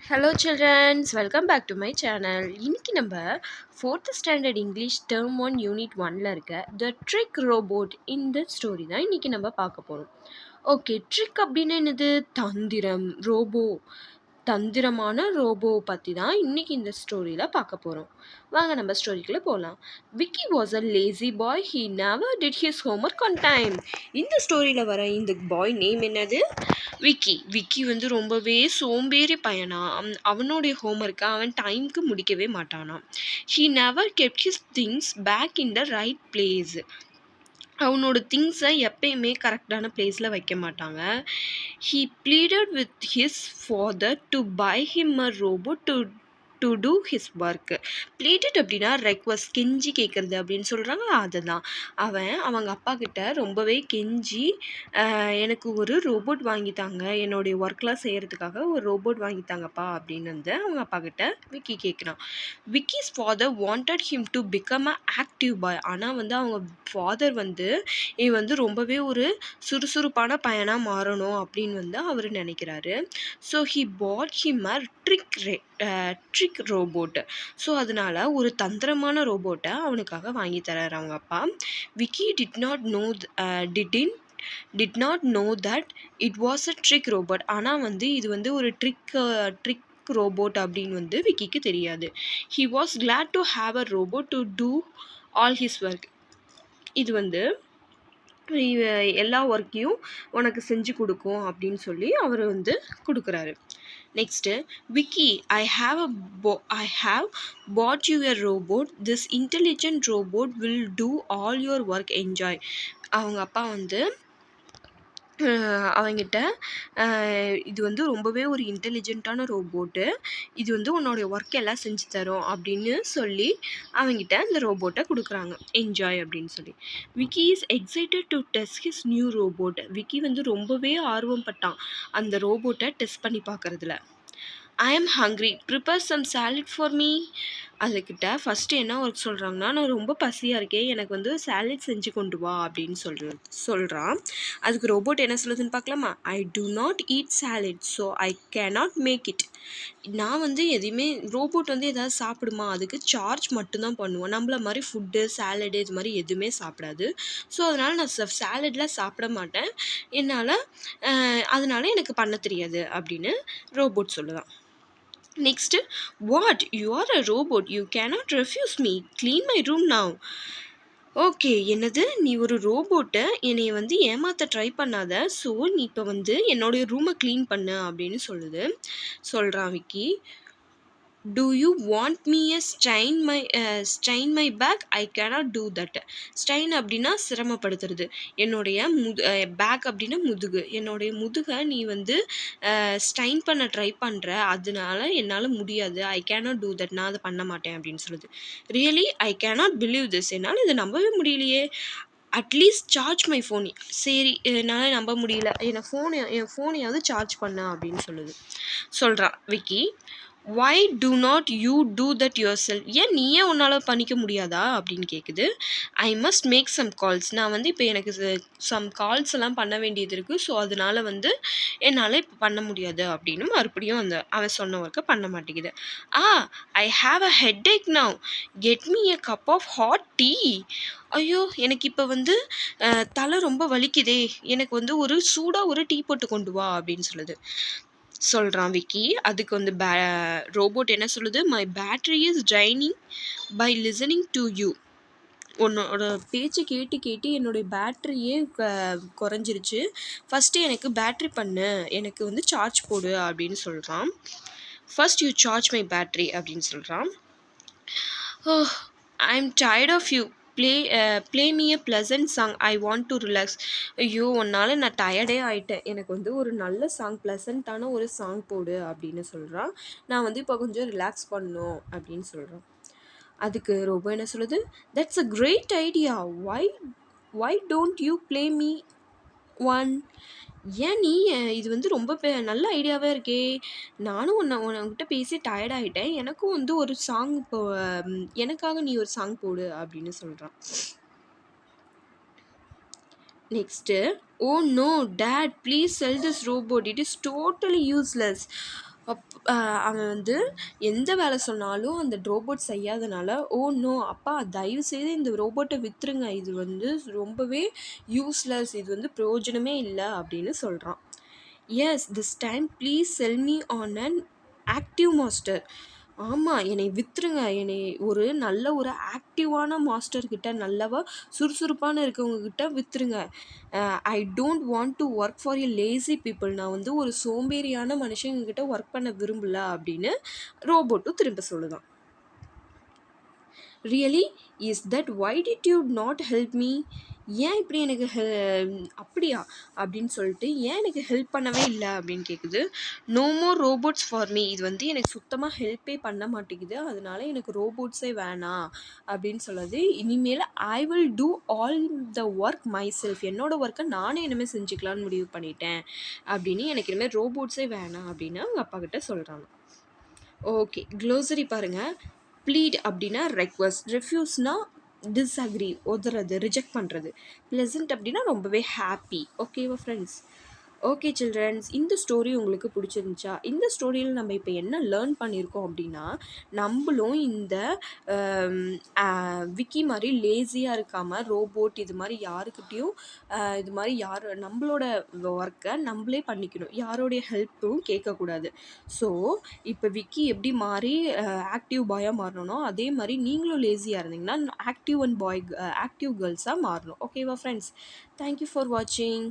Hello children, welcome back to my channel. இன்னைக்கு நம்ம 4th standard English term 1 unit 1ல இருக்க The Trick Robot இந்த ஸ்டோரி தான் இன்னைக்கு நம்ம பார்க்க போறோம். ஓகே, ட்ரிக் அப்படின்னு என்னது? தந்திரம், தந்திரமான ரோபோ பற்றி தான் இன்னைக்கு இந்த ஸ்டோரியில் பார்க்க போகிறோம். வாங்க நம்ம ஸ்டோரிக்குள்ளே போகலாம். Vicky was a lazy bye, he never did his homework on time. இந்த ஸ்டோரியில் வர இந்த பாய் நேம் என்னது? விக்கி வந்து ரொம்பவே சோம்பேறி பையனா. அவனுடைய ஹோம்ஒர்க்கை அவன் டைமுக்கு முடிக்கவே மாட்டானாம். He never kept his things back in the right place. அவனோட திங்ஸை எப்பயுமே கரெக்டான பிளேஸில் வைக்க மாட்டாங்க. He pleaded with his father to buy him a robot to do his work. Pleaded அப்படின்னா ரெக்வஸ்ட், கெஞ்சி கேட்குறது அப்படின்னு சொல்கிறாங்க. அதுதான் அவங்க அப்பா கிட்ட ரொம்பவே கெஞ்சி எனக்கு ஒரு ரோபோட் வாங்கித்தாங்க, என்னுடைய ஒர்க்லாம் செய்கிறதுக்காக ஒரு ரோபோட் வாங்கித்தாங்கப்பா அப்படின்னு வந்து அவங்க அப்பா கிட்ட விக்கி கேட்குறான். Vicky's father wanted him to become a active boy. ஆனால் வந்து அவங்க ஃபாதர் வந்து இவன் வந்து ரொம்பவே ஒரு சுறுசுறுப்பான பையனாக மாறணும் அப்படின்னு வந்து அவர் நினைக்கிறாரு. So he put him a trick robot. So அதனால ஒரு தந்திரமான ரோபோட்டை அவனுக்காக வாங்கி தராரு அவங்க அப்பா. Vicky did not know that it was a trick robot. ஆனால் வந்து இது வந்து ஒரு ட்ரிக் ரோபோட் அப்படின்னு வந்து விக்கிக்கு தெரியாது. He was glad to have a robot to do all his work. இது வந்து எல்லா ஒர்க்கையும் உனக்கு செஞ்சு கொடுக்கும் அப்படின்னு சொல்லி அவர் வந்து கொடுக்குறாரு. Next, Vicky, I have pot you a robot. This intelligent robot will do all your work. Enjoy. அவங்க அப்பா வந்து அவங்கிட்ட இது வந்து ரொம்பவே ஒரு இன்டெலிஜென்ட்டான ரோபோட்டு, இது வந்து உன்னோடைய ஒர்க் எல்லாம் செஞ்சு தரும் அப்படின்னு சொல்லி அவங்கிட்ட அந்த ரோபோட்டை கொடுக்குறாங்க. என்ஜாய் அப்படின்னு சொல்லி. Vicky is excited to test his new robot. Vicky வந்து ரொம்பவே ஆர்வம் பட்டான் அந்த ரோபோட்டை டெஸ்ட் பண்ணி பார்க்குறதுல. I am hungry, prepare some salad for me. அதுக்கிட்ட ஃபஸ்ட்டு என்ன ஒர்க் சொல்கிறாங்கன்னா, நான் ரொம்ப பசியாக இருக்கேன், எனக்கு வந்து சாலட் செஞ்சு கொண்டு வா அப்படின்னு சொல்கிறான். அதுக்கு ரோபோட் என்ன சொல்லுதுன்னு பார்க்கலாமா? I do not eat salad, so I cannot make it. நான் வந்து எதையுமே ரோபோட் வந்து எதாவது சாப்பிடுமா? அதுக்கு சார்ஜ் மட்டும்தான் பண்ணுவோம். நம்மள மாதிரி ஃபுட்டு, சாலடு இது மாதிரி எதுவுமே சாப்பிடாது. ஸோ அதனால் நான் சாலட்லாம் சாப்பிட மாட்டேன், அதனால எனக்கு பண்ண தெரியாது அப்படின்னு ரோபோட் சொல்லுதான். Next, what, you are a robot, you cannot refuse me, clean my room now. Okay, என்னது, நீ ஒரு ரோபோட்டை என்னைய வந்து ஏமாற்ற ட்ரை பண்ணாத, ஸோ நீ இப்போ வந்து என்னுடைய ரூமை க்ளீன் பண்ணு அப்படின்னு சொல்கிறான் Vicky. Do you want me a strain my back? I cannot do that. Strain அப்படின்னா சிரமப்படுத்துறது. என்னுடைய பேக் அப்படின்னா முதுகு. என்னுடைய முதுகை நீ வந்து ஸ்ட்ரைன் பண்ண ட்ரை பண்ணுற, அதனால என்னால் முடியாது. I cannot do that. நான் அதை பண்ண மாட்டேன் அப்படின்னு சொல்லுது. Really I cannot believe this. என்னால் இதை நம்பவே முடியலையே. At least charge my phone. சரி, என்னால் நம்ப முடியல, என் ஃபோனையாவது சார்ஜ் பண்ண அப்படின்னு சொல்கிறான் Vicky. Why do not you do that yourself. நீயே உன்னால் பண்ணிக்க முடியாதா அப்படின்னு கேட்குது. I must make some calls. நான் வந்து இப்போ எனக்கு சம் கால்ஸ் எல்லாம் பண்ண வேண்டியது இருக்குது, ஸோ அதனால் வந்து என்னால் இப்போ பண்ண முடியாது அப்படின்னு மறுபடியும் அவன் சொன்ன ஒர்க்கை பண்ண மாட்டேங்குது. I have a headache now, get me a cup of hot tea. ஐயோ, எனக்கு இப்போ வந்து தலை ரொம்ப வலிக்குதே, எனக்கு வந்து ஒரு சூடாக ஒரு டீ போட்டு கொண்டு வா அப்படின்னு சொல்கிறான் விக்கி. அதுக்கு வந்து ரோபோட் என்ன சொல்லுது? My battery is draining by listening to you. உன்னோட பேச்சு கேட்டு என்னுடைய பேட்ரியே குறைஞ்சிருச்சு. ஃபஸ்ட்டு எனக்கு பேட்ரி பண்ணு, எனக்கு வந்து சார்ஜ் போடு அப்படின்னு சொல்கிறான். First you charge my battery அப்படின்னு சொல்கிறான். I am tired of you, play me a pleasant song, I want to relax. ஐயோ, உன்னால் நான் டயர்டே ஆகிட்டேன், எனக்கு வந்து ஒரு நல்ல சாங், ப்ளசண்ட்டான ஒரு சாங் போடு அப்படின்னு சொல்கிறான். நான் வந்து இப்போ கொஞ்சம் ரிலாக்ஸ் பண்ணணும் அப்படின்னு சொல்கிறான். அதுக்கு ரோபோ என்ன சொல்லுது? That's a great idea, why don't you play me one. நீ இது வந்து ரொம்ப நல்ல ஐடியாவாக இருக்கே, நானும் உன்கிட்ட பேசி டயர்ட் ஆகிட்டேன், எனக்கும் வந்து ஒரு சாங் இப்போ எனக்காக நீ ஒரு சாங் போடு அப்படின்னு சொல்கிறான். Next, oh no dad, please sell this robot, it is totally useless. அவன் வந்து எந்த வேலை சொன்னாலும் அந்த ரோபோட் செய்யாதனால, "ஓ நோ! அப்பா தயவுசெய்து இந்த ரோபோட்ட வித்துருங்க. இது வந்து ரொம்பவே யூஸ்லெஸ். இது வந்து பிரயோஜனமே இல்ல" அப்படின்னு சொல்றான். "Yes, this time please sell me on an active master." ஆமா, என்னைய வித்துருங்க. ஒரு நல்ல ஒரு ஆக்டிவான மாஸ்டர் கிட்ட, நல்லவா சுறுசுறுப்பான இருக்கவங்க கிட்ட வித்துருங்க. I don't want to work for a lazy people. நான் வந்து ஒரு சோம்பேறியான மனுஷங்க கிட்ட ஒர்க் பண்ண விரும்பல அப்படின்னு ரோபோட்டும் திரும்ப சொல்லுதாம். Really is that why did you not help me? ஏன் இப்படி எனக்கு அப்படியா அப்படின்னு சொல்லிட்டு ஏன் எனக்கு ஹெல்ப் பண்ணவே இல்லை அப்படின்னு கேட்குது. No more robots for me. இது வந்து எனக்கு சுத்தமாக ஹெல்ப்பே பண்ண மாட்டேங்குது, அதனால எனக்கு ரோபோட்ஸே வேணாம் அப்படின்னு சொல்லுது. இனிமேல் I will do all the work my self. என்னோட ஒர்க்கை நானே இனிமேல் செஞ்சுக்கலான்னு முடிவு பண்ணிட்டேன் அப்படின்னு, எனக்கு இனிமேல் ரோபோட்ஸே வேணாம் அப்படின்னு அவங்க அப்பா கிட்ட சொல்கிறாங்க. ஓகே, க்ளோசரி பாருங்கள். ப்ளீட் அப்படின்னா ரெக்வஸ்ட், ரெஃப்யூஸ்னா டிஸ்அக்ரி, ஒதுறது, ரிஜெக்ட் பண்ணுறது, ப்ளசன்ட் அப்படின்னா ரொம்பவே ஹாப்பி. ஓகேவா ஃப்ரெண்ட்ஸ்? ஓகே சில்ட்ரன்ஸ், இந்த ஸ்டோரி உங்களுக்கு பிடிச்சிருந்துச்சா? இந்த ஸ்டோரியில் நம்ம இப்போ என்ன லேர்ன் பண்ணியிருக்கோம் அப்படின்னா, நம்மளும் இந்த விக்கி மாதிரி லேசியாக இருக்காமல், ரோபோட் இது மாதிரி யாருக்கிட்டேயும் இது மாதிரி நம்மளோட ஒர்க்கை நம்மளே பண்ணிக்கணும், யாரோடைய ஹெல்ப்பும் கேட்கக்கூடாது. ஸோ இப்போ விக்கி எப்படி மாறி ஆக்டிவ் பாயாக மாறணும், அதே மாதிரி நீங்களும் லேசியாக இருந்தீங்கன்னா ஆக்டிவ் கேர்ள்ஸாக மாறணும். ஓகேவா ஃப்ரெண்ட்ஸ்? தேங்க்யூ ஃபார் வாட்சிங்.